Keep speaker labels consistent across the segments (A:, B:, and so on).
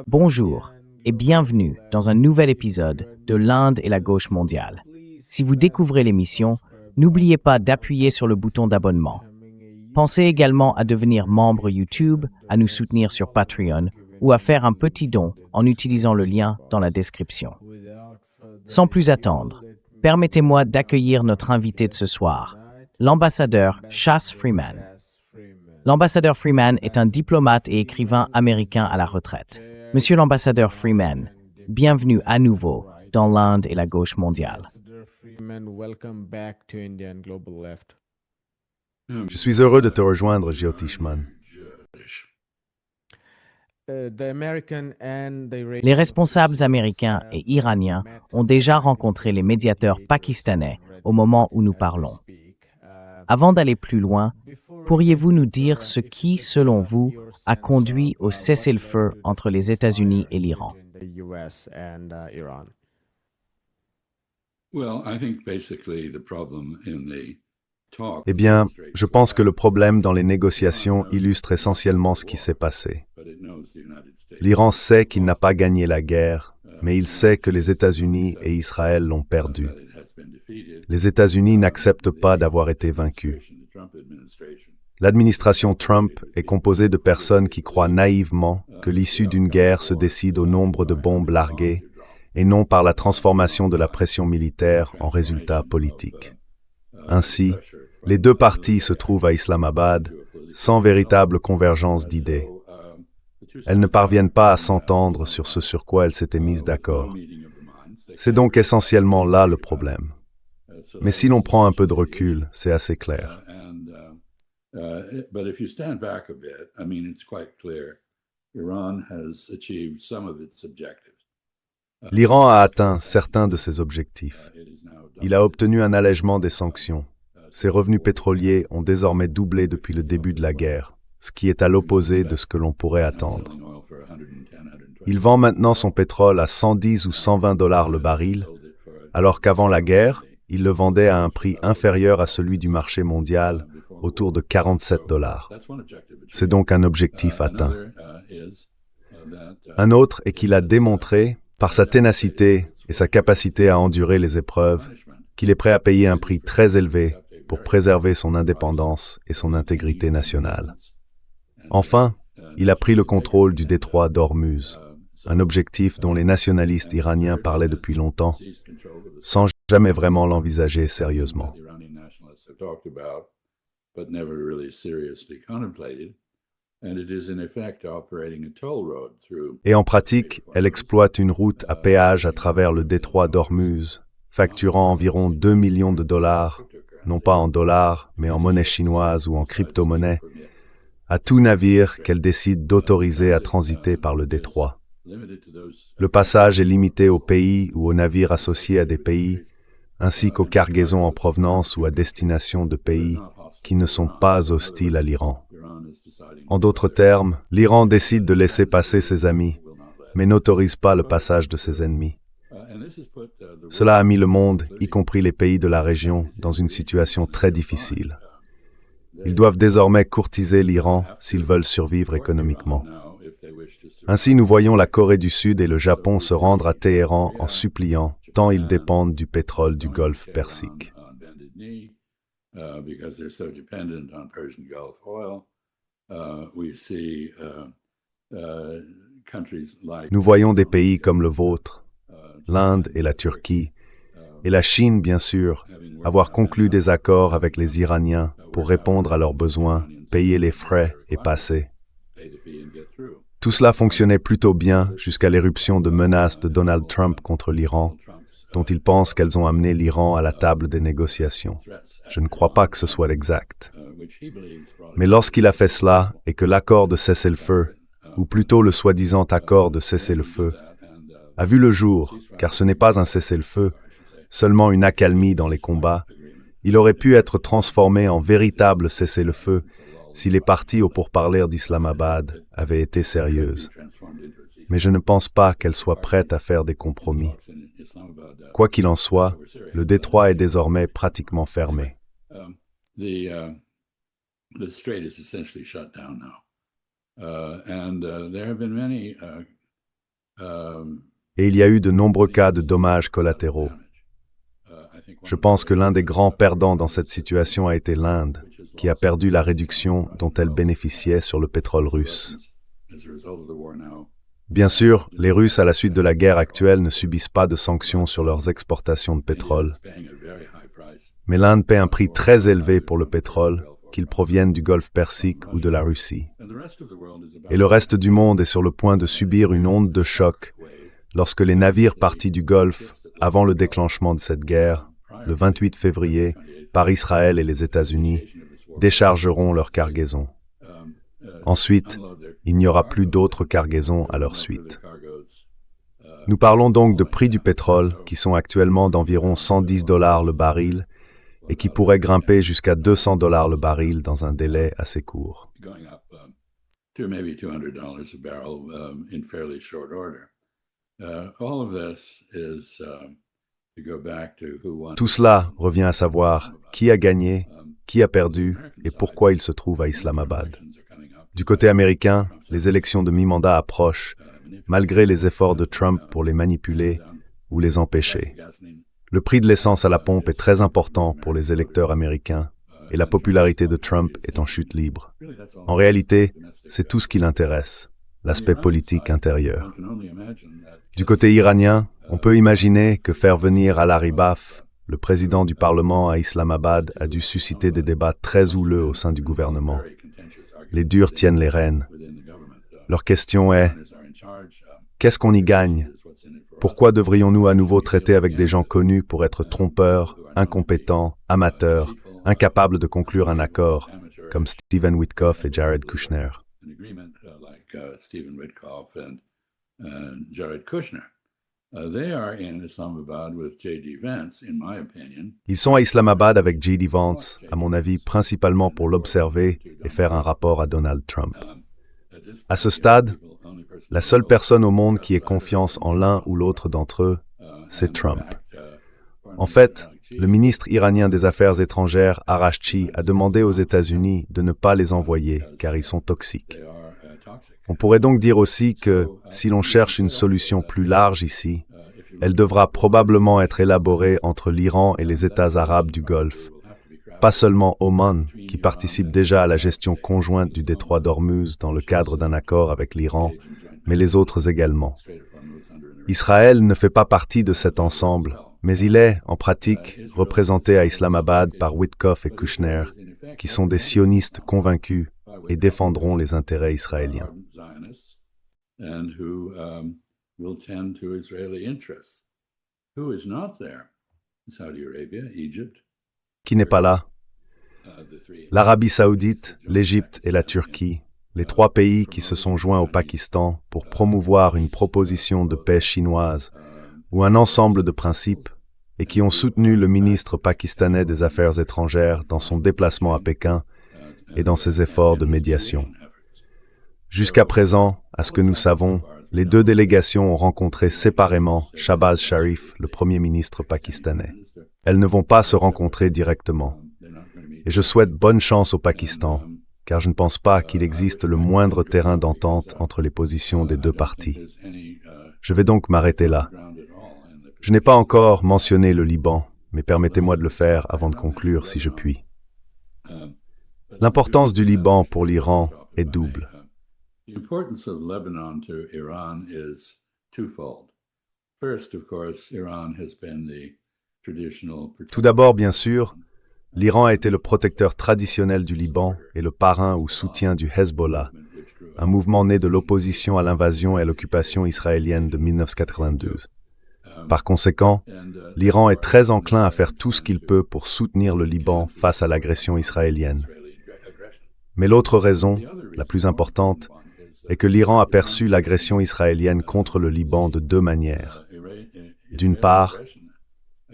A: Bonjour et bienvenue dans un nouvel épisode de l'Inde et la gauche mondiale. Si vous découvrez l'émission, n'oubliez pas d'appuyer sur le bouton d'abonnement. Pensez également à devenir membre YouTube, à nous soutenir sur Patreon ou à faire un petit don en utilisant le lien dans la description. Sans plus attendre, permettez-moi d'accueillir notre invité de ce soir, l'ambassadeur Chas Freeman. L'ambassadeur Freeman est un diplomate et écrivain américain à la retraite. Monsieur l'ambassadeur Freeman, bienvenue à nouveau dans l'Inde et la gauche mondiale.
B: Je suis heureux de te rejoindre, Jyotishman.
A: Les responsables américains et iraniens ont déjà rencontré les médiateurs pakistanais au moment où nous parlons. Avant d'aller plus loin, pourriez-vous nous dire ce qui, selon vous, a conduit au cessez-le-feu entre les États-Unis et l'Iran?
B: Eh bien, je pense que le problème dans les négociations illustre essentiellement ce qui s'est passé. L'Iran sait qu'il n'a pas gagné la guerre, mais il sait que les États-Unis et Israël l'ont perdue. Les États-Unis n'acceptent pas d'avoir été vaincus. L'administration Trump est composée de personnes qui croient naïvement que l'issue d'une guerre se décide au nombre de bombes larguées et non par la transformation de la pression militaire en résultat politique. Ainsi, les deux parties se trouvent à Islamabad sans véritable convergence d'idées. Elles ne parviennent pas à s'entendre sur ce sur quoi elles s'étaient mises d'accord. C'est donc essentiellement là le problème. Mais si l'on prend un peu de recul, c'est assez clair. L'Iran a atteint certains de ses objectifs. Il a obtenu un allègement des sanctions. Ses revenus pétroliers ont désormais doublé depuis le début de la guerre, ce qui est à l'opposé de ce que l'on pourrait attendre. Il vend maintenant son pétrole à 110 ou 120 dollars le baril, alors qu'avant la guerre, il le vendait à un prix inférieur à celui du marché mondial, autour de 47 dollars. C'est donc un objectif atteint. Un autre est qu'il a démontré, par sa ténacité et sa capacité à endurer les épreuves, qu'il est prêt à payer un prix très élevé pour préserver son indépendance et son intégrité nationale. Enfin, il a pris le contrôle du détroit d'Ormuz, un objectif dont les nationalistes iraniens parlaient depuis longtemps, sans jamais vraiment l'envisager sérieusement. Et en pratique, elle exploite une route à péage à travers le détroit d'Ormuz, facturant environ 2 millions de dollars, non pas en dollars, mais en monnaie chinoise ou en crypto-monnaie, à tout navire qu'elle décide d'autoriser à transiter par le détroit. Le passage est limité aux pays ou aux navires associés à des pays, ainsi qu'aux cargaisons en provenance ou à destination de pays qui ne sont pas hostiles à l'Iran. En d'autres termes, l'Iran décide de laisser passer ses amis, mais n'autorise pas le passage de ses ennemis. Cela a mis le monde, y compris les pays de la région, dans une situation très difficile. Ils doivent désormais courtiser l'Iran s'ils veulent survivre économiquement. Ainsi, nous voyons la Corée du Sud et le Japon se rendre à Téhéran en suppliant, tant ils dépendent du pétrole du Golfe Persique. Nous voyons des pays comme le vôtre, l'Inde et la Turquie, et la Chine, bien sûr, avoir conclu des accords avec les Iraniens pour répondre à leurs besoins, payer les frais et passer. Tout cela fonctionnait plutôt bien jusqu'à l'éruption de menaces de Donald Trump contre l'Iran, dont il pense qu'elles ont amené l'Iran à la table des négociations. Je ne crois pas que ce soit exact. Mais lorsqu'il a fait cela et que l'accord de cessez-le-feu, ou plutôt le soi-disant accord de cessez-le-feu, a vu le jour, car ce n'est pas un cessez-le-feu, seulement une accalmie dans les combats, il aurait pu être transformé en véritable cessez-le-feu si les parties aux pourparlers d'Islamabad avaient été sérieuses. Mais je ne pense pas qu'elles soient prêtes à faire des compromis. Quoi qu'il en soit, le détroit est désormais pratiquement fermé. Et il y a eu de nombreux cas de dommages collatéraux. Je pense que l'un des grands perdants dans cette situation a été l'Inde, qui a perdu la réduction dont elle bénéficiait sur le pétrole russe. Bien sûr, les Russes, à la suite de la guerre actuelle, ne subissent pas de sanctions sur leurs exportations de pétrole. Mais l'Inde paie un prix très élevé pour le pétrole, qu'il provienne du Golfe Persique ou de la Russie. Et le reste du monde est sur le point de subir une onde de choc lorsque les navires partis du Golfe, avant le déclenchement de cette guerre, le 28 février, par Israël et les États-Unis, déchargeront leur cargaison. Ensuite, il n'y aura plus d'autres cargaisons à leur suite. Nous parlons donc de prix du pétrole qui sont actuellement d'environ $110 le baril et qui pourraient grimper jusqu'à $200 le baril dans un délai assez court. Tout cela revient à savoir qui a gagné, qui a perdu et pourquoi il se trouve à Islamabad. Du côté américain, les élections de mi-mandat approchent, malgré les efforts de Trump pour les manipuler ou les empêcher. Le prix de l'essence à la pompe est très important pour les électeurs américains et la popularité de Trump est en chute libre. En réalité, c'est tout ce qui l'intéresse, l'aspect politique intérieur. Du côté iranien, on peut imaginer que faire venir Al-Aribaf, le président du Parlement à Islamabad, a dû susciter des débats très houleux au sein du gouvernement. Les durs tiennent les rênes. Leur question est « Qu'est-ce qu'on y gagne ? Pourquoi devrions-nous à nouveau traiter avec des gens connus pour être trompeurs, incompétents, amateurs, incapables de conclure un accord, comme Stephen Witkoff et Jared Kushner ?» Ils sont à Islamabad avec J.D. Vance, à mon avis, principalement pour l'observer et faire un rapport à Donald Trump. À ce stade, la seule personne au monde qui ait confiance en l'un ou l'autre d'entre eux, c'est Trump. En fait, le ministre iranien des Affaires étrangères, Araghchi, a demandé aux États-Unis de ne pas les envoyer, car ils sont toxiques. On pourrait donc dire aussi que, si l'on cherche une solution plus large ici, elle devra probablement être élaborée entre l'Iran et les États arabes du Golfe. Pas seulement Oman, qui participe déjà à la gestion conjointe du détroit d'Ormuz dans le cadre d'un accord avec l'Iran, mais les autres également. Israël ne fait pas partie de cet ensemble, mais il est, en pratique, représenté à Islamabad par Witkoff et Kushner, qui sont des sionistes convaincus et défendront les intérêts israéliens. Qui n'est pas là? L'Arabie saoudite, l'Égypte et la Turquie, les trois pays qui se sont joints au Pakistan pour promouvoir une proposition de paix chinoise ou un ensemble de principes et qui ont soutenu le ministre pakistanais des Affaires étrangères dans son déplacement à Pékin et dans ses efforts de médiation. Jusqu'à présent, à ce que nous savons, les deux délégations ont rencontré séparément Shahbaz Sharif, le Premier ministre pakistanais. Elles ne vont pas se rencontrer directement. Et je souhaite bonne chance au Pakistan, car je ne pense pas qu'il existe le moindre terrain d'entente entre les positions des deux parties. Je vais donc m'arrêter là. Je n'ai pas encore mentionné le Liban, mais permettez-moi de le faire avant de conclure si je puis. L'importance du Liban pour l'Iran est double. Tout d'abord, bien sûr, l'Iran a été le protecteur traditionnel du Liban et le parrain ou soutien du Hezbollah, un mouvement né de l'opposition à l'invasion et à l'occupation israélienne de 1992. Par conséquent, l'Iran est très enclin à faire tout ce qu'il peut pour soutenir le Liban face à l'agression israélienne. Mais l'autre raison, la plus importante, est que l'Iran a perçu l'agression israélienne contre le Liban de deux manières. D'une part,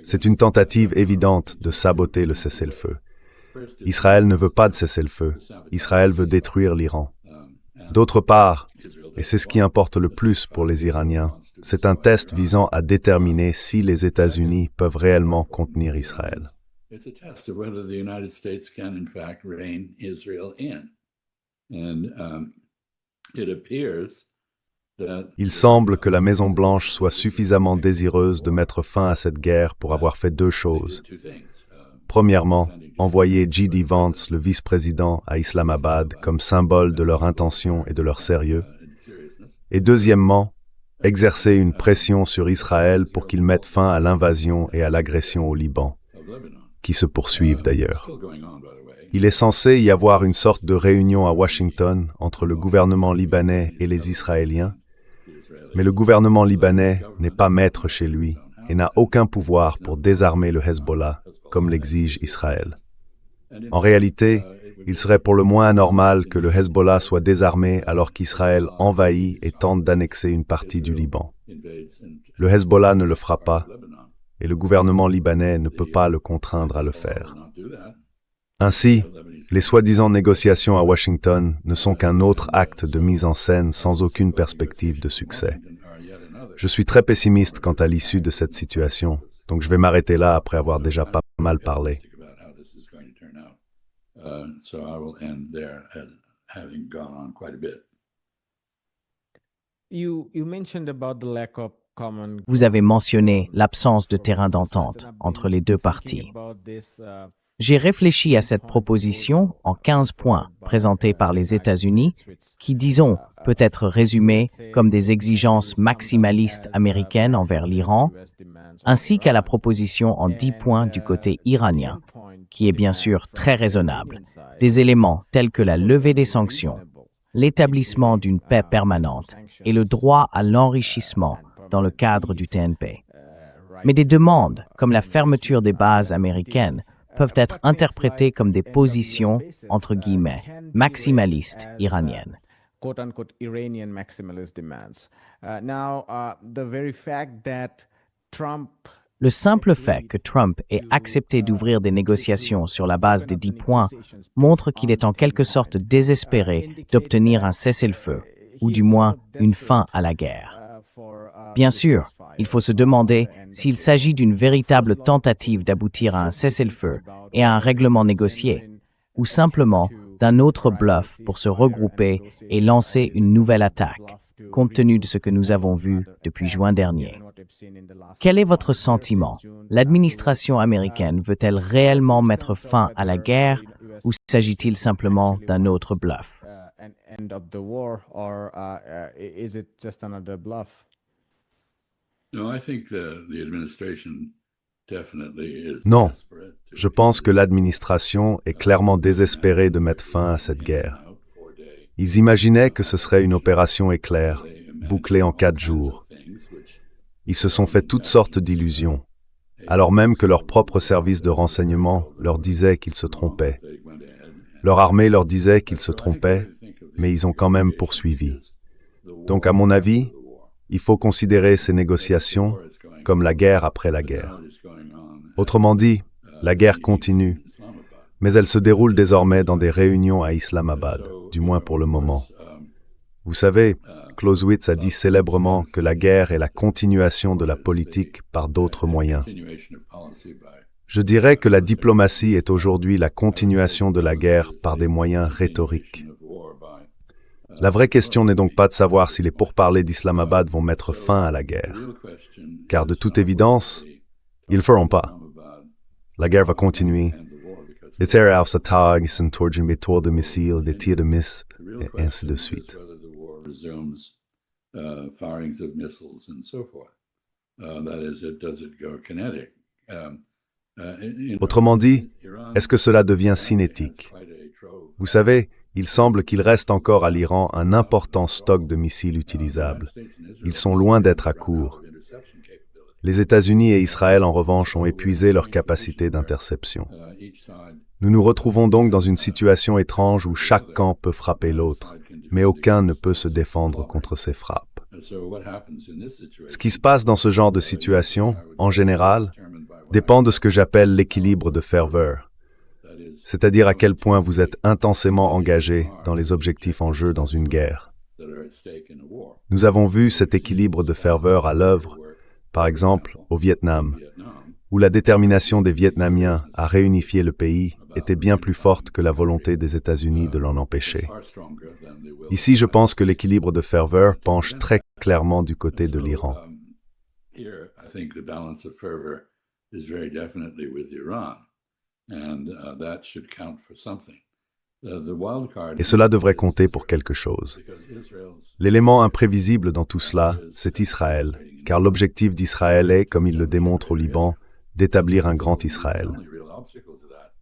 B: c'est une tentative évidente de saboter le cessez-le-feu. Israël ne veut pas de cessez-le-feu. Israël veut détruire l'Iran. D'autre part, et c'est ce qui importe le plus pour les Iraniens, c'est un test visant à déterminer si les États-Unis peuvent réellement contenir Israël. Il semble que la Maison-Blanche soit suffisamment désireuse de mettre fin à cette guerre pour avoir fait deux choses. Premièrement, envoyer J.D. Vance, le vice-président, à Islamabad comme symbole de leur intention et de leur sérieux. Et deuxièmement, exercer une pression sur Israël pour qu'il mette fin à l'invasion et à l'agression au Liban, qui se poursuivent d'ailleurs. Il est censé y avoir une sorte de réunion à Washington entre le gouvernement libanais et les Israéliens, mais le gouvernement libanais n'est pas maître chez lui et n'a aucun pouvoir pour désarmer le Hezbollah, comme l'exige Israël. En réalité, il serait pour le moins anormal que le Hezbollah soit désarmé alors qu'Israël envahit et tente d'annexer une partie du Liban. Le Hezbollah ne le fera pas, et le gouvernement libanais ne peut pas le contraindre à le faire. Ainsi, les soi-disant négociations à Washington ne sont qu'un autre acte de mise en scène sans aucune perspective de succès. Je suis très pessimiste quant à l'issue de cette situation, donc je vais m'arrêter là après avoir déjà pas mal parlé.
A: Vous avez mentionné l'absence de terrain d'entente entre les deux parties. J'ai réfléchi à cette proposition en 15 points présentés par les États-Unis qui, disons, peut être résumés comme des exigences maximalistes américaines envers l'Iran, ainsi qu'à la proposition en 10 points du côté iranien, qui est bien sûr très raisonnable, des éléments tels que la levée des sanctions, l'établissement d'une paix permanente et le droit à l'enrichissement dans le cadre du TNP. Mais des demandes, comme la fermeture des bases américaines, peuvent être interprétées comme des positions, entre guillemets, maximalistes iraniennes. Le simple fait que Trump ait accepté d'ouvrir des négociations sur la base des 10 points montre qu'il est en quelque sorte désespéré d'obtenir un cessez-le-feu, ou du moins une fin à la guerre. Bien sûr, il faut se demander s'il s'agit d'une véritable tentative d'aboutir à un cessez-le-feu et à un règlement négocié, ou simplement d'un autre bluff pour se regrouper et lancer une nouvelle attaque, compte tenu de ce que nous avons vu depuis juin dernier. Quel est votre sentiment? L'administration américaine veut-elle réellement mettre fin à la guerre ou s'agit-il simplement d'un autre bluff?
B: Non, je pense que l'administration est clairement désespérée de mettre fin à cette guerre. Ils imaginaient que ce serait une opération éclair, bouclée en 4 jours. Ils se sont fait toutes sortes d'illusions, alors même que leur propre service de renseignement leur disait qu'ils se trompaient. Leur armée leur disait qu'ils se trompaient, mais ils ont quand même poursuivi. Donc, à mon avis, il faut considérer ces négociations comme la guerre après la guerre. Autrement dit, la guerre continue, mais elle se déroule désormais dans des réunions à Islamabad, du moins pour le moment. Vous savez, Clausewitz a dit célèbrement que la guerre est la continuation de la politique par d'autres moyens. Je dirais que la diplomatie est aujourd'hui la continuation de la guerre par des moyens rhétoriques. La vraie question n'est donc pas de savoir si les pourparlers d'Islamabad vont mettre fin à la guerre, car de toute évidence, ils ne le feront pas. La guerre va continuer. Les terres aus Tag sind torgen de missiles, des tirs de missiles, et ainsi de suite. Autrement dit, est-ce que cela devient cinétique? Vous savez, il semble qu'il reste encore à l'Iran un important stock de missiles utilisables. Ils sont loin d'être à court. Les États-Unis et Israël, en revanche, ont épuisé leur capacité d'interception. Nous nous retrouvons donc dans une situation étrange où chaque camp peut frapper l'autre, mais aucun ne peut se défendre contre ces frappes. Ce qui se passe dans ce genre de situation, en général, dépend de ce que j'appelle l'équilibre de ferveur, c'est-à-dire à quel point vous êtes intensément engagé dans les objectifs en jeu dans une guerre. Nous avons vu cet équilibre de ferveur à l'œuvre, par exemple, au Vietnam, où la détermination des Vietnamiens à réunifier le pays était bien plus forte que la volonté des États-Unis de l'en empêcher. Ici, je pense que l'équilibre de ferveur penche très clairement du côté de l'Iran. Et cela devrait compter pour quelque chose. L'élément imprévisible dans tout cela, c'est Israël, car l'objectif d'Israël est, comme il le démontre au Liban, d'établir un grand Israël.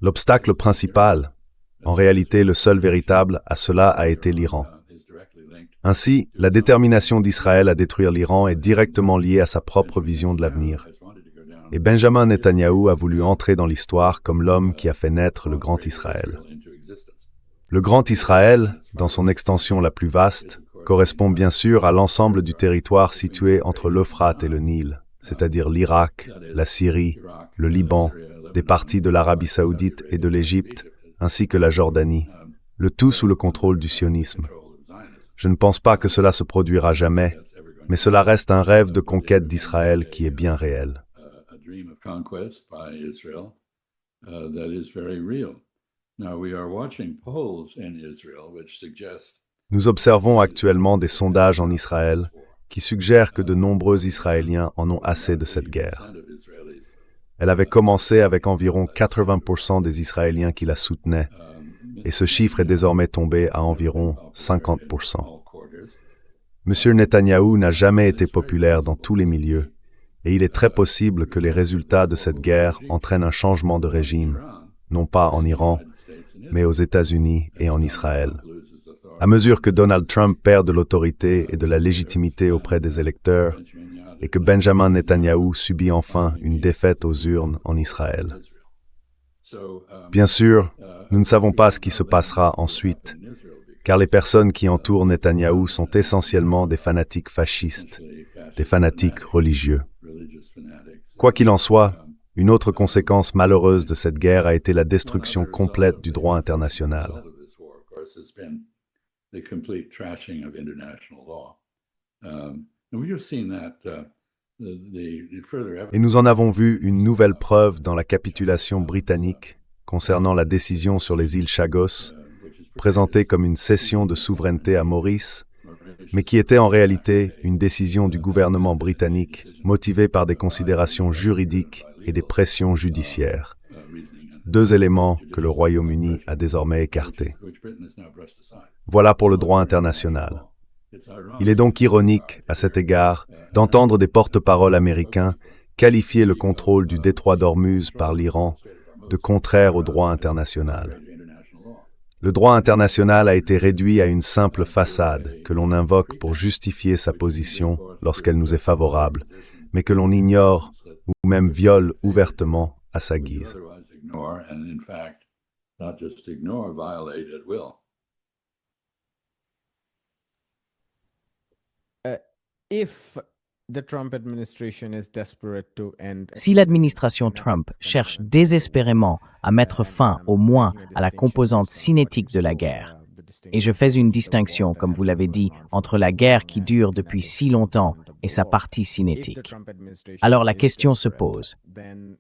B: L'obstacle principal, en réalité le seul véritable, à cela a été l'Iran. Ainsi, la détermination d'Israël à détruire l'Iran est directement liée à sa propre vision de l'avenir. Et Benjamin Netanyahou a voulu entrer dans l'histoire comme l'homme qui a fait naître le grand Israël. Le Grand Israël, dans son extension la plus vaste, correspond bien sûr à l'ensemble du territoire situé entre l'Euphrate et le Nil, c'est-à-dire l'Irak, la Syrie, le Liban, des parties de l'Arabie saoudite et de l'Égypte, ainsi que la Jordanie, le tout sous le contrôle du sionisme. Je ne pense pas que cela se produira jamais, mais cela reste un rêve de conquête d'Israël qui est bien réel. Nous observons actuellement des sondages en Israël qui suggèrent que de nombreux Israéliens en ont assez de cette guerre. Elle avait commencé avec environ 80% des Israéliens qui la soutenaient, et ce chiffre est désormais tombé à environ 50%. M. Netanyahou n'a jamais été populaire dans tous les milieux, et il est très possible que les résultats de cette guerre entraînent un changement de régime, non pas en Iran, mais aux États-Unis et en Israël. À mesure que Donald Trump perd de l'autorité et de la légitimité auprès des électeurs, et que Benjamin Netanyahou subit enfin une défaite aux urnes en Israël. Bien sûr, nous ne savons pas ce qui se passera ensuite, car les personnes qui entourent Netanyahou sont essentiellement des fanatiques fascistes, des fanatiques religieux. Quoi qu'il en soit, une autre conséquence malheureuse de cette guerre a été la destruction complète du droit international. Et nous en avons vu une nouvelle preuve dans la capitulation britannique concernant la décision sur les îles Chagos, présentée comme une cession de souveraineté à Maurice, mais qui était en réalité une décision du gouvernement britannique motivée par des considérations juridiques et des pressions judiciaires. Deux éléments que le Royaume-Uni a désormais écartés. Voilà pour le droit international. Il est donc ironique, à cet égard, d'entendre des porte-paroles américains qualifier le contrôle du détroit d'Ormuz par l'Iran de contraire au droit international. Le droit international a été réduit à une simple façade que l'on invoque pour justifier sa position lorsqu'elle nous est favorable, mais que l'on ignore ou même viole ouvertement à sa guise.
A: Si l'administration Trump cherche désespérément à mettre fin au moins à la composante cinétique de la guerre, et je fais une distinction, comme vous l'avez dit, entre la guerre qui dure depuis si longtemps et sa partie cinétique, alors la question se pose,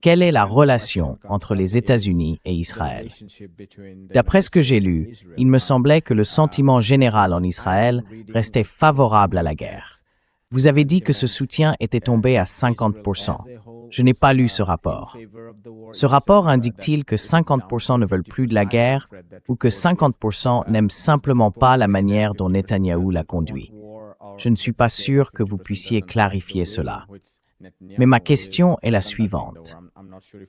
A: quelle est la relation entre les États-Unis et Israël? D'après ce que j'ai lu, il me semblait que le sentiment général en Israël restait favorable à la guerre. Vous avez dit que ce soutien était tombé à 50%. Je n'ai pas lu ce rapport. Ce rapport indique-t-il que 50% ne veulent plus de la guerre ou que 50% n'aiment simplement pas la manière dont Netanyahou la conduit? Je ne suis pas sûr que vous puissiez clarifier cela. Mais ma question est la suivante.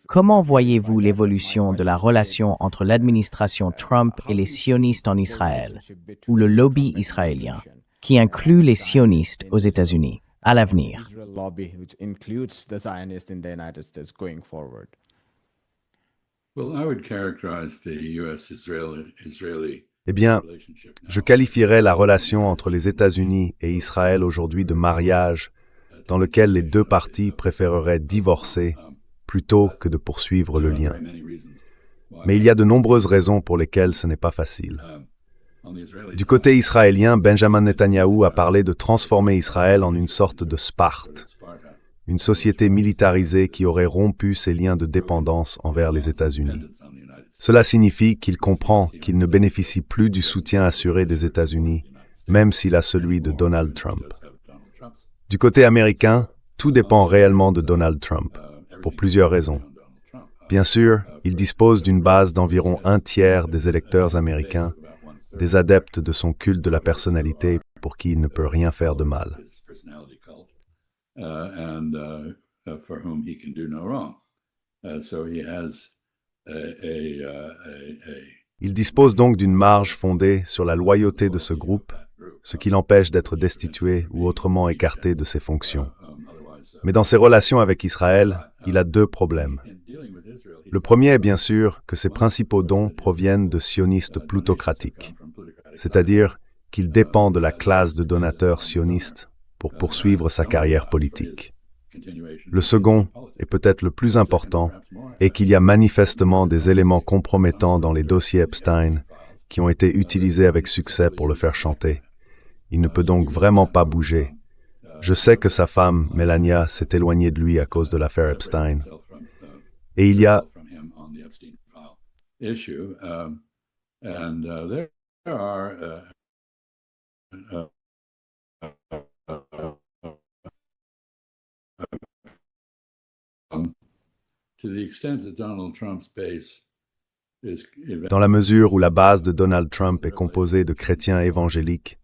A: Comment voyez-vous l'évolution de la relation entre l'administration Trump et les sionistes en Israël, ou le lobby israélien, qui inclut les sionistes aux États-Unis, à l'avenir?
B: Eh bien, je qualifierais la relation entre les États-Unis et Israël aujourd'hui de mariage, dans lequel les deux parties préféreraient divorcer plutôt que de poursuivre le lien. Mais il y a de nombreuses raisons pour lesquelles ce n'est pas facile. Du côté israélien, Benjamin Netanyahou a parlé de transformer Israël en une sorte de Sparte. une société militarisée qui aurait rompu ses liens de dépendance envers les États-Unis. Cela signifie qu'il comprend qu'il ne bénéficie plus du soutien assuré des États-Unis, même s'il a celui de Donald Trump. Du côté américain, tout dépend réellement de Donald Trump, pour plusieurs raisons. Bien sûr, il dispose d'une base d'environ un tiers des électeurs américains, des adeptes de son culte de la personnalité pour qui il ne peut rien faire de mal. Il dispose donc d'une marge fondée sur la loyauté de ce groupe, ce qui l'empêche d'être destitué ou autrement écarté de ses fonctions. Mais dans ses relations avec Israël, il a deux problèmes. Le premier est bien sûr que ses principaux dons proviennent de sionistes plutocratiques, c'est-à-dire qu'il dépend de la classe de donateurs sionistes pour poursuivre sa carrière politique. Le second, et peut-être le plus important, est qu'il y a manifestement des éléments compromettants dans les dossiers Epstein qui ont été utilisés avec succès pour le faire chanter. Il ne peut donc vraiment pas bouger. Je sais que sa femme, Melania, s'est éloignée de lui à cause de l'affaire Epstein. Et il y a dans la mesure où la base de Donald Trump est composée de chrétiens évangéliques,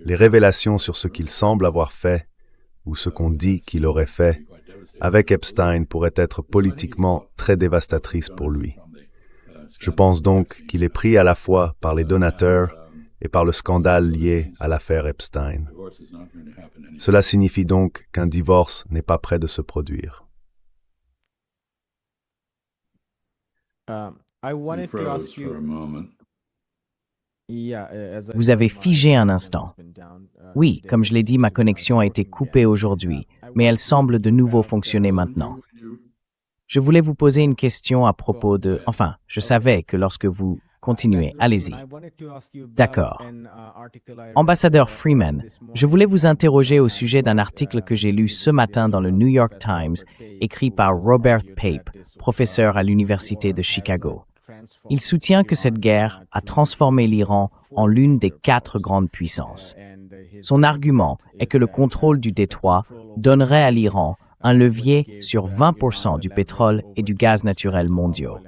B: les révélations sur ce qu'il semble avoir fait, ou ce qu'on dit qu'il aurait fait, avec Epstein pourraient être politiquement très dévastatrices pour lui. Je pense donc qu'il est pris à la fois par les donateurs et par le scandale lié à l'affaire Epstein. Cela signifie donc qu'un divorce n'est pas près de se produire.
A: Vous avez figé un instant. Oui, comme je l'ai dit, ma connexion a été coupée aujourd'hui, mais elle semble de nouveau fonctionner maintenant. Je voulais vous poser une question à propos de... Enfin, je savais que lorsque vous continuez, allez-y. D'accord. Ambassadeur Freeman, je voulais vous interroger au sujet d'un article que j'ai lu ce matin dans le New York Times, écrit par Robert Pape, professeur à l'Université de Chicago. Il soutient que cette guerre a transformé l'Iran en l'une des 4 grandes puissances. Son argument est que le contrôle du détroit donnerait à l'Iran un levier sur 20% du pétrole et du gaz naturel mondiaux.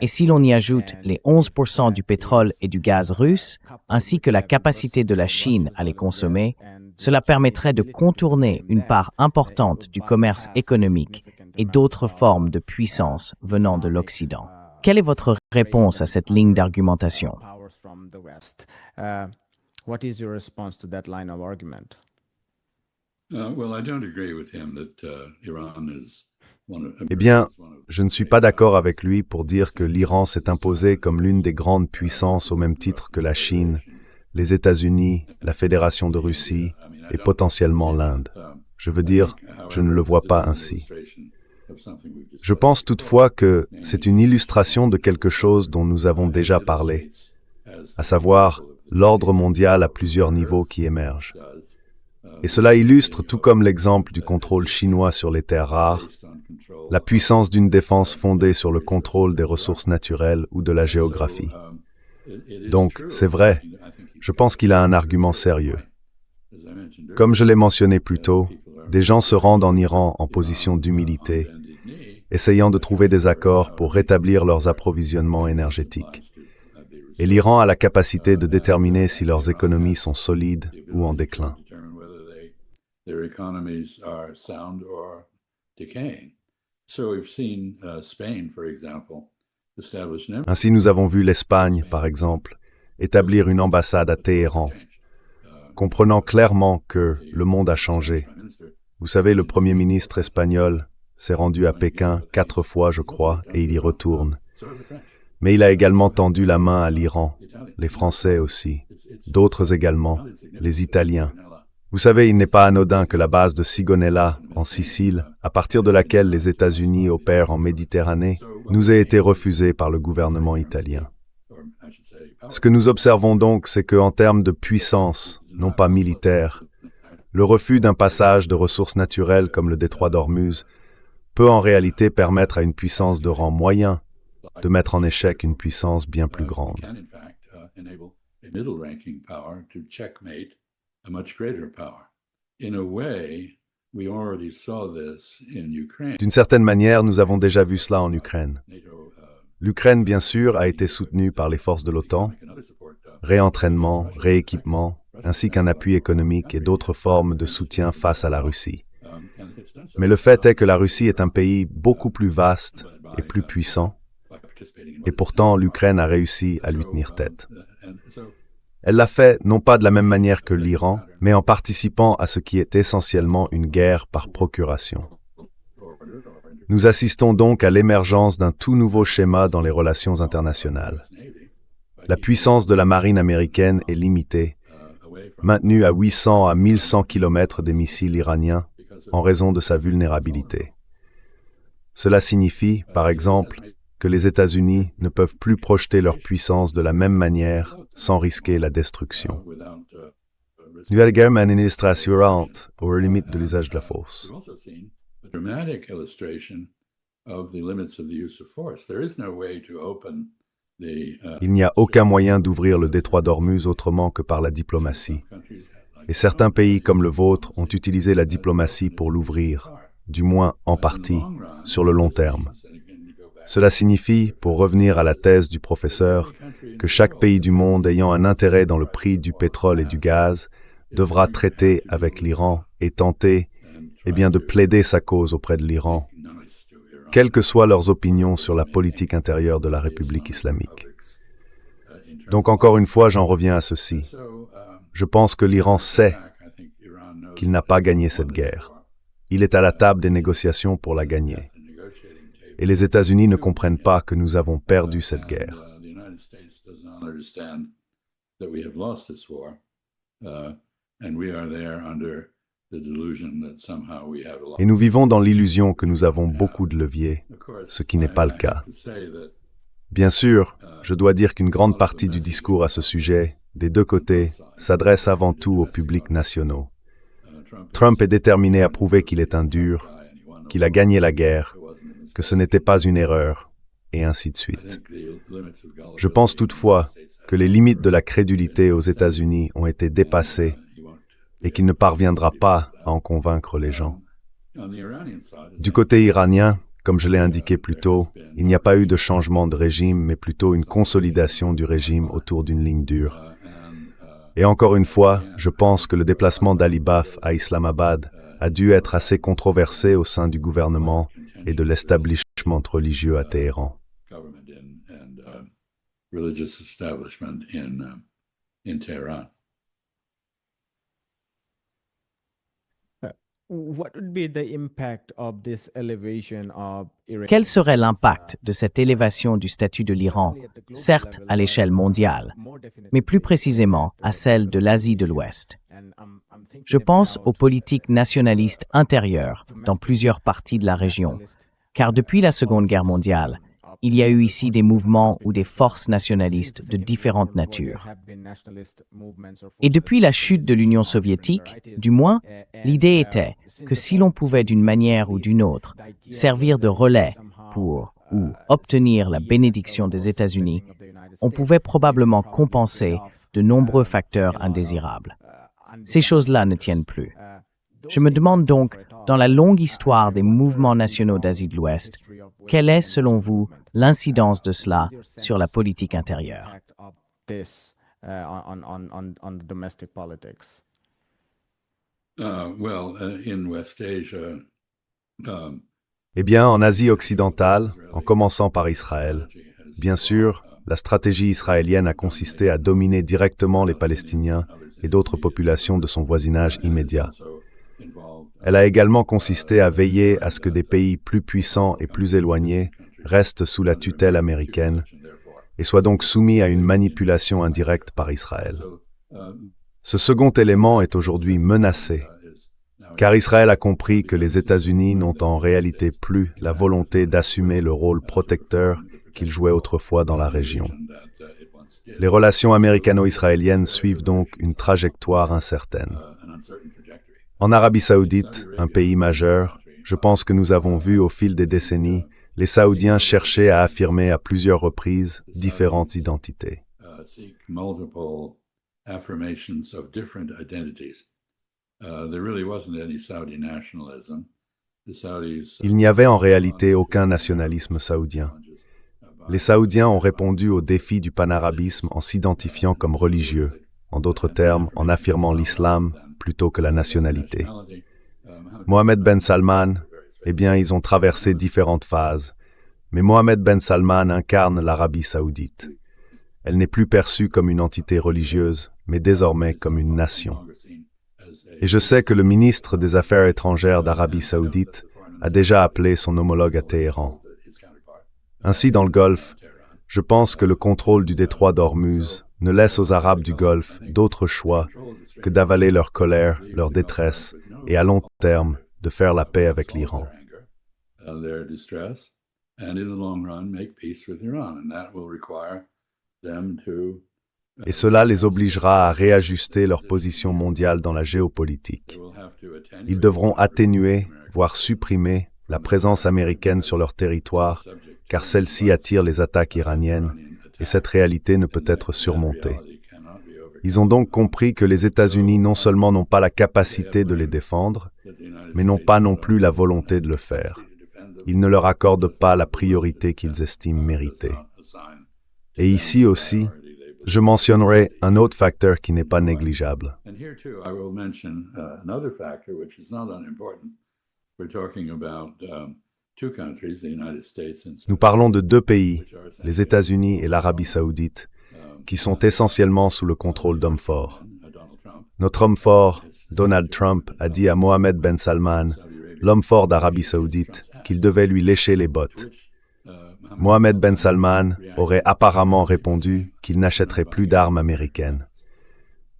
A: Et si l'on y ajoute les 11% du pétrole et du gaz russe, ainsi que la capacité de la Chine à les consommer, cela permettrait de contourner une part importante du commerce économique et d'autres formes de puissance venant de l'Occident. Quelle est votre réponse à cette ligne d'argumentation?
B: Eh bien, je ne suis pas d'accord avec lui pour dire que l'Iran s'est imposé comme l'une des grandes puissances au même titre que la Chine, les États-Unis, la Fédération de Russie et potentiellement l'Inde. Je veux dire, je ne le vois pas ainsi. Je pense toutefois que c'est une illustration de quelque chose dont nous avons déjà parlé, à savoir l'ordre mondial à plusieurs niveaux qui émerge. Et cela illustre, tout comme l'exemple du contrôle chinois sur les terres rares, la puissance d'une défense fondée sur le contrôle des ressources naturelles ou de la géographie. Donc, c'est vrai, je pense qu'il a un argument sérieux. Comme je l'ai mentionné plus tôt, des gens se rendent en Iran en position d'humilité, essayant de trouver des accords pour rétablir leurs approvisionnements énergétiques. Et l'Iran a la capacité de déterminer si leurs économies sont solides ou en déclin. Ainsi, nous avons vu l'Espagne, par exemple, établir une ambassade à Téhéran, comprenant clairement que le monde a changé. Vous savez, le Premier ministre espagnol s'est rendu à Pékin 4 fois, je crois, et il y retourne. Mais il a également tendu la main à l'Iran, les Français aussi, d'autres également, les Italiens. Vous savez, il n'est pas anodin que la base de Sigonella, en Sicile, à partir de laquelle les États-Unis opèrent en Méditerranée, nous ait été refusée par le gouvernement italien. Ce que nous observons donc, c'est qu'en termes de puissance, non pas militaire, Le refus d'un passage de ressources naturelles comme le détroit d'Ormuz peut en réalité permettre à une puissance de rang moyen de mettre en échec une puissance bien plus grande. D'une certaine manière, nous avons déjà vu cela en Ukraine. L'Ukraine, bien sûr, a été soutenue par les forces de l'OTAN, réentraînement, rééquipement, ainsi qu'un appui économique et d'autres formes de soutien face à la Russie. Mais le fait est que la Russie est un pays beaucoup plus vaste et plus puissant, et pourtant l'Ukraine a réussi à lui tenir tête. Elle l'a fait non pas de la même manière que l'Iran, mais en participant à ce qui est essentiellement une guerre par procuration. Nous assistons donc à l'émergence d'un tout nouveau schéma dans les relations internationales. La puissance de la marine américaine est limitée, maintenue à 800 à 1100 km des missiles iraniens en raison de sa vulnérabilité. Cela signifie, par exemple, que les États-Unis ne peuvent plus projeter leur puissance de la même manière sans risquer la destruction. Nous avons également une illustration aux limites de l'usage de la force. Il n'y a aucun moyen d'ouvrir le détroit d'Ormuz autrement que par la diplomatie. Et certains pays comme le vôtre ont utilisé la diplomatie pour l'ouvrir, du moins en partie, sur le long terme. Cela signifie, pour revenir à la thèse du professeur, que chaque pays du monde ayant un intérêt dans le prix du pétrole et du gaz devra traiter avec l'Iran et tenter, de plaider sa cause auprès de l'Iran, quelles que soient leurs opinions sur la politique intérieure de la République islamique. Donc encore une fois, j'en reviens à ceci. Je pense que l'Iran sait qu'il n'a pas gagné cette guerre. Il est à la table des négociations pour la gagner. Et les États-Unis ne comprennent pas que nous avons perdu cette guerre. Et nous vivons dans l'illusion que nous avons beaucoup de leviers, ce qui n'est pas le cas. Bien sûr, je dois dire qu'une grande partie du discours à ce sujet, des deux côtés, s'adresse avant tout aux publics nationaux. Trump est déterminé à prouver qu'il est un dur, qu'il a gagné la guerre, que ce n'était pas une erreur, et ainsi de suite. Je pense toutefois que les limites de la crédulité aux États-Unis ont été dépassées et qu'il ne parviendra pas à en convaincre les gens. Du côté iranien, comme je l'ai indiqué plus tôt, il n'y a pas eu de changement de régime, mais plutôt une consolidation du régime autour d'une ligne dure. Et encore une fois, je pense que le déplacement d'Ali Baf à Islamabad a dû être assez controversé au sein du gouvernement et de l'establishment religieux à Téhéran.
A: Quel serait l'impact de cette élévation du statut de l'Iran, certes à l'échelle mondiale, mais plus précisément à celle de l'Asie de l'Ouest? Je pense aux politiques nationalistes intérieures dans plusieurs parties de la région, car depuis la Seconde Guerre mondiale, il y a eu ici des mouvements ou des forces nationalistes de différentes natures. Et depuis la chute de l'Union soviétique, du moins, l'idée était que si l'on pouvait d'une manière ou d'une autre servir de relais pour ou obtenir la bénédiction des États-Unis, on pouvait probablement compenser de nombreux facteurs indésirables. Ces choses-là ne tiennent plus. Je me demande donc, dans la longue histoire des mouvements nationaux d'Asie de l'Ouest, quelle est, selon vous, l'incidence de cela sur la politique intérieure?
B: Eh bien, en Asie occidentale, en commençant par Israël, bien sûr, la stratégie israélienne a consisté à dominer directement les Palestiniens et d'autres populations de son voisinage immédiat. Elle a également consisté à veiller à ce que des pays plus puissants et plus éloignés restent sous la tutelle américaine et soient donc soumis à une manipulation indirecte par Israël. Ce second élément est aujourd'hui menacé, car Israël a compris que les États-Unis n'ont en réalité plus la volonté d'assumer le rôle protecteur qu'ils jouaient autrefois dans la région. Les relations américano-israéliennes suivent donc une trajectoire incertaine. En Arabie saoudite, un pays majeur, je pense que nous avons vu au fil des décennies les Saoudiens chercher à affirmer à plusieurs reprises différentes identités. Il n'y avait en réalité aucun nationalisme saoudien. Les Saoudiens ont répondu au défi du panarabisme en s'identifiant comme religieux, en d'autres termes, en affirmant l'islam plutôt que la nationalité. Mohammed Ben Salman, eh bien, ils ont traversé différentes phases, mais Mohammed Ben Salman incarne l'Arabie saoudite. Elle n'est plus perçue comme une entité religieuse, mais désormais comme une nation. Et je sais que le ministre des Affaires étrangères d'Arabie saoudite a déjà appelé son homologue à Téhéran. Ainsi, dans le Golfe, je pense que le contrôle du détroit d'Ormuz ne laisse aux Arabes du Golfe d'autre choix que d'avaler leur colère, leur détresse, et à long terme, de faire la paix avec l'Iran. Et cela les obligera à réajuster leur position mondiale dans la géopolitique. Ils devront atténuer, voire supprimer, la présence américaine sur leur territoire, car celle-ci attire les attaques iraniennes, et cette réalité ne peut être surmontée. Ils ont donc compris que les États-Unis non seulement n'ont pas la capacité de les défendre, mais n'ont pas non plus la volonté de le faire. Ils ne leur accordent pas la priorité qu'ils estiment méritée. Et ici aussi, je mentionnerai un autre facteur qui n'est pas négligeable. Nous parlons de deux pays, les États-Unis et l'Arabie saoudite, qui sont essentiellement sous le contrôle d'hommes forts. Notre homme fort, Donald Trump, a dit à Mohammed Ben Salman, l'homme fort d'Arabie saoudite, qu'il devait lui lécher les bottes. Mohammed Ben Salman aurait apparemment répondu qu'il n'achèterait plus d'armes américaines.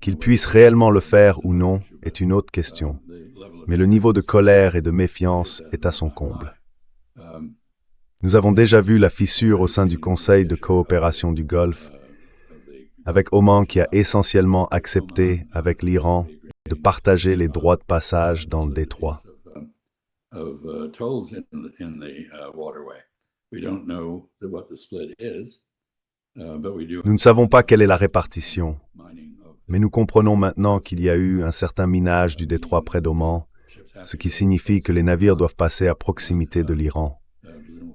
B: Qu'il puisse réellement le faire ou non est une autre question, mais le niveau de colère et de méfiance est à son comble. Nous avons déjà vu la fissure au sein du Conseil de coopération du Golfe, avec Oman qui a essentiellement accepté, avec l'Iran, de partager les droits de passage dans le détroit. Nous ne savons pas quelle est la répartition, mais nous comprenons maintenant qu'il y a eu un certain minage du détroit près d'Oman, ce qui signifie que les navires doivent passer à proximité de l'Iran.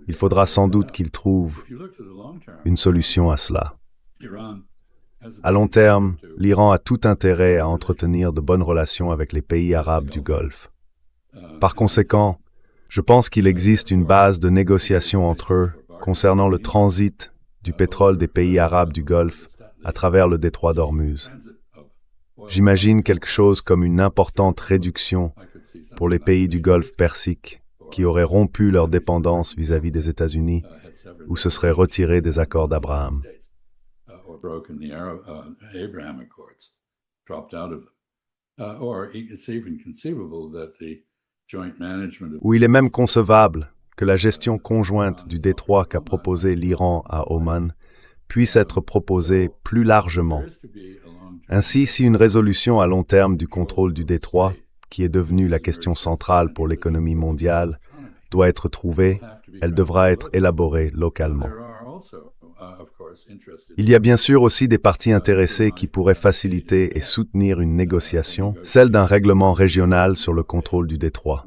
B: Il faudra sans doute qu'ils trouvent une solution à cela. À long terme, l'Iran a tout intérêt à entretenir de bonnes relations avec les pays arabes du Golfe. Par conséquent, je pense qu'il existe une base de négociation entre eux concernant le transit du pétrole des pays arabes du Golfe à travers le détroit d'Ormuz. J'imagine quelque chose comme une importante réduction pour les pays du Golfe Persique qui auraient rompu leur dépendance vis-à-vis des États-Unis ou se seraient retirés des accords d'Abraham. Ou il est même concevable que la gestion conjointe du détroit qu'a proposé l'Iran à Oman puisse être proposée plus largement. Ainsi, si une résolution à long terme du contrôle du détroit, qui est devenue la question centrale pour l'économie mondiale, doit être trouvée, elle devra être élaborée localement. Il y a bien sûr aussi des parties intéressées qui pourraient faciliter et soutenir une négociation, celle d'un règlement régional sur le contrôle du détroit.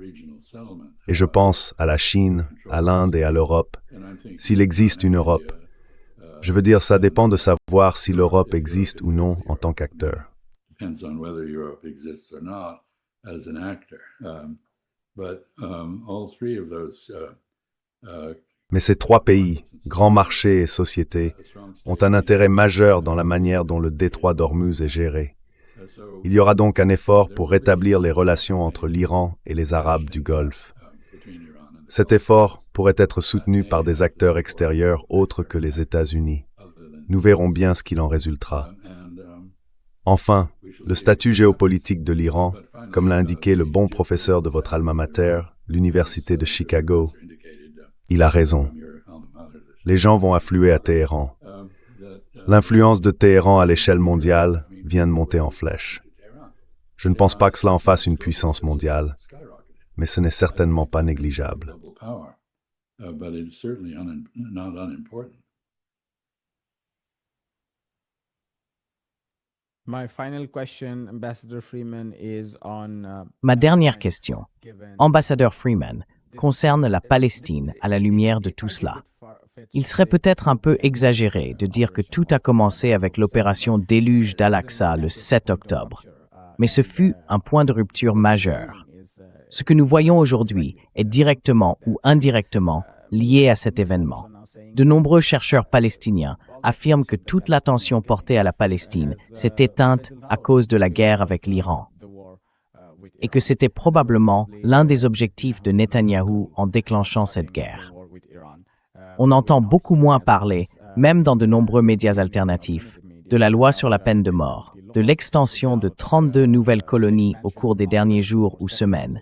B: Et je pense à la Chine, à l'Inde et à l'Europe, s'il existe une Europe. Je veux dire, ça dépend de savoir si l'Europe existe ou non en tant qu'acteur. Mais ces trois pays, grands marchés et sociétés, ont un intérêt majeur dans la manière dont le détroit d'Ormuz est géré. Il y aura donc un effort pour rétablir les relations entre l'Iran et les Arabes du Golfe. Cet effort pourrait être soutenu par des acteurs extérieurs autres que les États-Unis. Nous verrons bien ce qu'il en résultera. Enfin, le statut géopolitique de l'Iran, comme l'a indiqué le bon professeur de votre alma mater, l'Université de Chicago, il a raison. Les gens vont affluer à Téhéran. L'influence de Téhéran à l'échelle mondiale vient de monter en flèche. Je ne pense pas que cela en fasse une puissance mondiale, mais ce n'est certainement pas négligeable.
A: Ma dernière question, ambassadeur Freeman, concerne la Palestine à la lumière de tout cela. Il serait peut-être un peu exagéré de dire que tout a commencé avec l'opération Déluge d'Al-Aqsa le 7 octobre, mais ce fut un point de rupture majeur. Ce que nous voyons aujourd'hui est directement ou indirectement lié à cet événement. De nombreux chercheurs palestiniens affirment que toute l'attention portée à la Palestine s'est éteinte à cause de la guerre avec l'Iran, et que c'était probablement l'un des objectifs de Netanyahou en déclenchant cette guerre. On entend beaucoup moins parler, même dans de nombreux médias alternatifs, de la loi sur la peine de mort, de l'extension de 32 nouvelles colonies au cours des derniers jours ou semaines,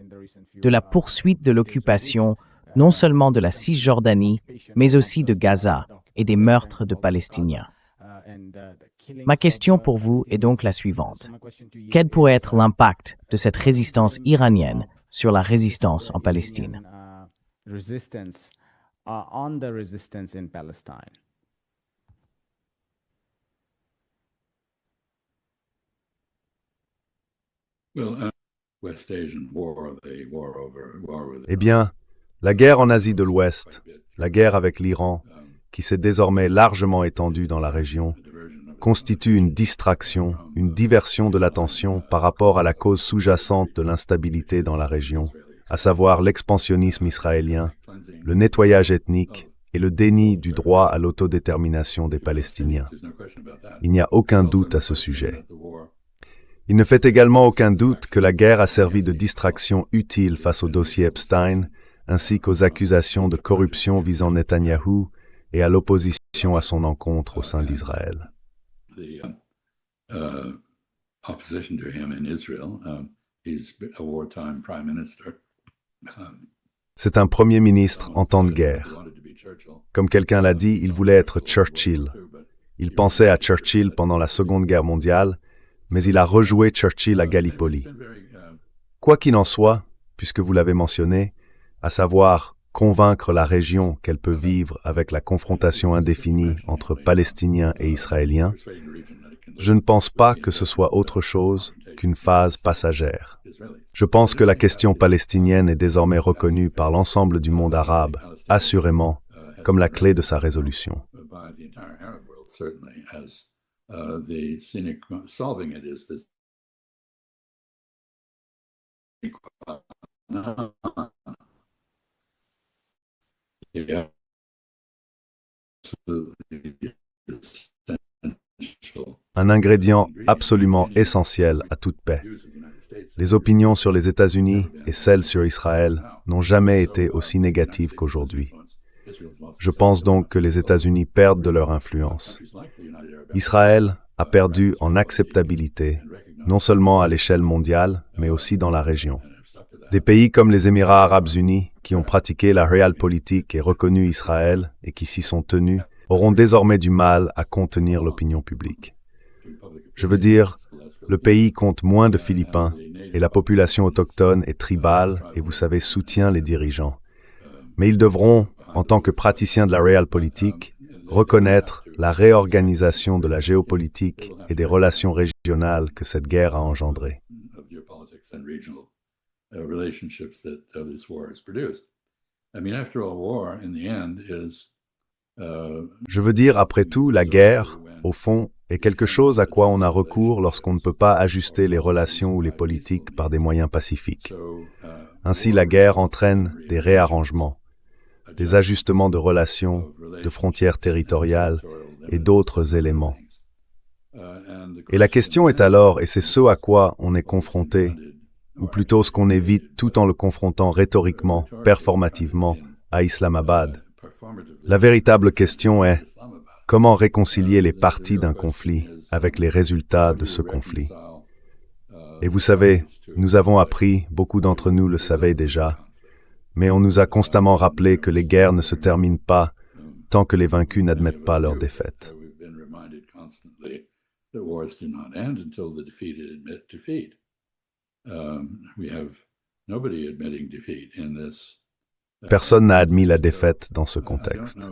A: de la poursuite de l'occupation non seulement de la Cisjordanie, mais aussi de Gaza et des meurtres de Palestiniens. Ma question pour vous est donc la suivante. Quel pourrait être l'impact de cette résistance iranienne sur la résistance en Palestine?
B: Eh bien, la guerre en Asie de l'Ouest, la guerre avec l'Iran, qui s'est désormais largement étendue dans la région, constitue une distraction, une diversion de l'attention par rapport à la cause sous-jacente de l'instabilité dans la région, à savoir l'expansionnisme israélien, le nettoyage ethnique et le déni du droit à l'autodétermination des Palestiniens. Il n'y a aucun doute à ce sujet. Il ne fait également aucun doute que la guerre a servi de distraction utile face au dossier Epstein, ainsi qu'aux accusations de corruption visant Netanyahou et à l'opposition à son encontre au sein d'Israël. C'est un premier ministre en temps de guerre. Comme quelqu'un l'a dit, il voulait être Churchill. Il pensait à Churchill pendant la Seconde Guerre mondiale, mais il a rejoué Churchill à Gallipoli. Quoi qu'il en soit, puisque vous l'avez mentionné, à savoir convaincre la région qu'elle peut vivre avec la confrontation indéfinie entre Palestiniens et Israéliens, je ne pense pas que ce soit autre chose qu'une phase passagère. Je pense que la question palestinienne est désormais reconnue par l'ensemble du monde arabe, assurément, comme la clé de sa résolution. Un ingrédient absolument essentiel à toute paix. Les opinions sur les États-Unis et celles sur Israël n'ont jamais été aussi négatives qu'aujourd'hui. Je pense donc que les États-Unis perdent de leur influence. Israël a perdu en acceptabilité, non seulement à l'échelle mondiale, mais aussi dans la région. Des pays comme les Émirats arabes unis, qui ont pratiqué la realpolitik et reconnu Israël et qui s'y sont tenus, auront désormais du mal à contenir l'opinion publique. Je veux dire, le pays compte moins de Philippins et la population autochtone est tribale et vous savez soutient les dirigeants. Mais ils devront, en tant que praticiens de la realpolitik, reconnaître la réorganisation de la géopolitique et des relations régionales que cette guerre a engendrées. Je veux dire, après tout, la guerre, au fond, est quelque chose à quoi on a recours lorsqu'on ne peut pas ajuster les relations ou les politiques par des moyens pacifiques. Ainsi, la guerre entraîne des réarrangements, des ajustements de relations, de frontières territoriales et d'autres éléments. Et la question est alors, et c'est ce à quoi on est confronté, ou plutôt ce qu'on évite tout en le confrontant rhétoriquement, performativement, à Islamabad. La véritable question est, comment réconcilier les parties d'un conflit avec les résultats de ce conflit? Et vous savez, nous avons appris, beaucoup d'entre nous le savaient déjà, mais on nous a constamment rappelé que les guerres ne se terminent pas tant que les vaincus n'admettent pas leur défaite. Personne n'a admis la défaite dans ce contexte.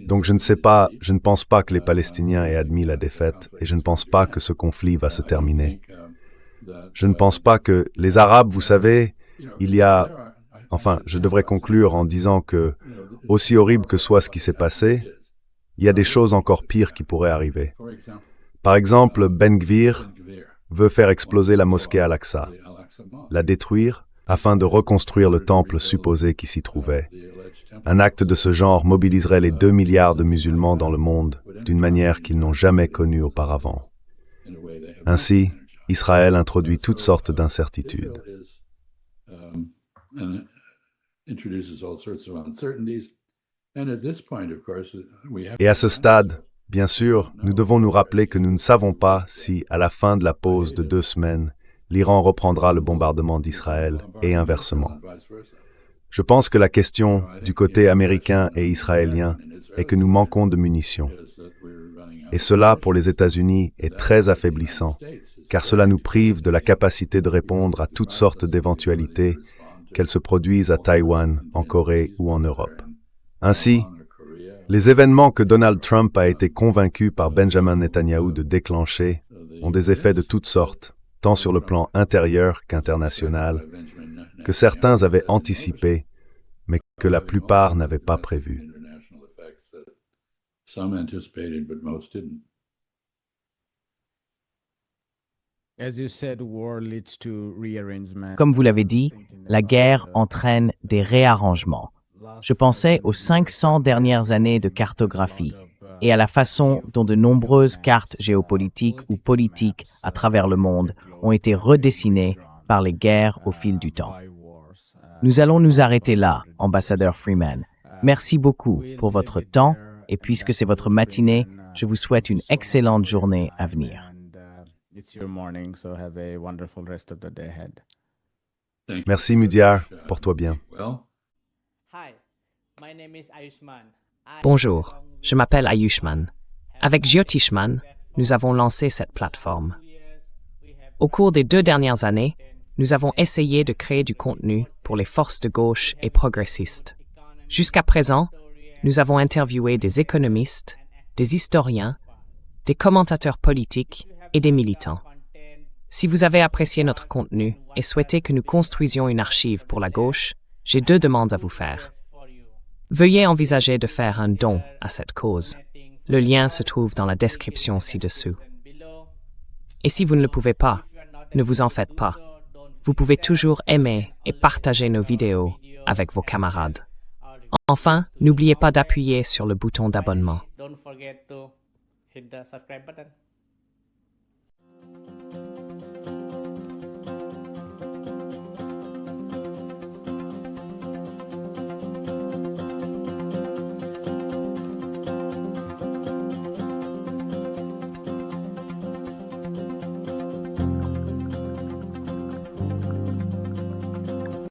B: Donc je ne pense pas que les Palestiniens aient admis la défaite et je ne pense pas que ce conflit va se terminer. Je ne pense pas que les Arabes, vous savez, je devrais conclure en disant que, aussi horrible que soit ce qui s'est passé, il y a des choses encore pires qui pourraient arriver. Par exemple, Ben Gvir veut faire exploser la mosquée Al-Aqsa, la détruire afin de reconstruire le temple supposé qui s'y trouvait. Un acte de ce genre mobiliserait les 2 milliards de musulmans dans le monde d'une manière qu'ils n'ont jamais connue auparavant. Ainsi, Israël introduit toutes sortes d'incertitudes. Et à ce stade, bien sûr, nous devons nous rappeler que nous ne savons pas si, à la fin de la pause de 2 semaines, l'Iran reprendra le bombardement d'Israël et inversement. Je pense que la question du côté américain et israélien est que nous manquons de munitions. Et cela, pour les États-Unis, est très affaiblissant, car cela nous prive de la capacité de répondre à toutes sortes d'éventualités, qu'elles se produisent à Taïwan, en Corée ou en Europe. Ainsi, les événements que Donald Trump a été convaincu par Benjamin Netanyahou de déclencher ont des effets de toutes sortes, tant sur le plan intérieur qu'international, que certains avaient anticipé, mais que la plupart n'avaient pas prévu.
A: Comme vous l'avez dit, la guerre entraîne des réarrangements. Je pensais aux 500 dernières années de cartographie et à la façon dont de nombreuses cartes géopolitiques ou politiques à travers le monde ont été redessinées par les guerres au fil du temps. Nous allons nous arrêter là, ambassadeur Freeman. Merci beaucoup pour votre temps et puisque c'est votre matinée, je vous souhaite une excellente journée à venir.
B: Merci Mudiar, porte-toi bien.
C: Bonjour, je m'appelle Ayushman. Avec Jyotishman, nous avons lancé cette plateforme. Au cours des 2 dernières années, nous avons essayé de créer du contenu pour les forces de gauche et progressistes. Jusqu'à présent, nous avons interviewé des économistes, des historiens, des commentateurs politiques et des militants. Si vous avez apprécié notre contenu et souhaitez que nous construisions une archive pour la gauche, j'ai 2 demandes à vous faire. Veuillez envisager de faire un don à cette cause. Le lien se trouve dans la description ci-dessous. Et si vous ne le pouvez pas, ne vous en faites pas. Vous pouvez toujours aimer et partager nos vidéos avec vos camarades. Enfin, n'oubliez pas d'appuyer sur le bouton d'abonnement.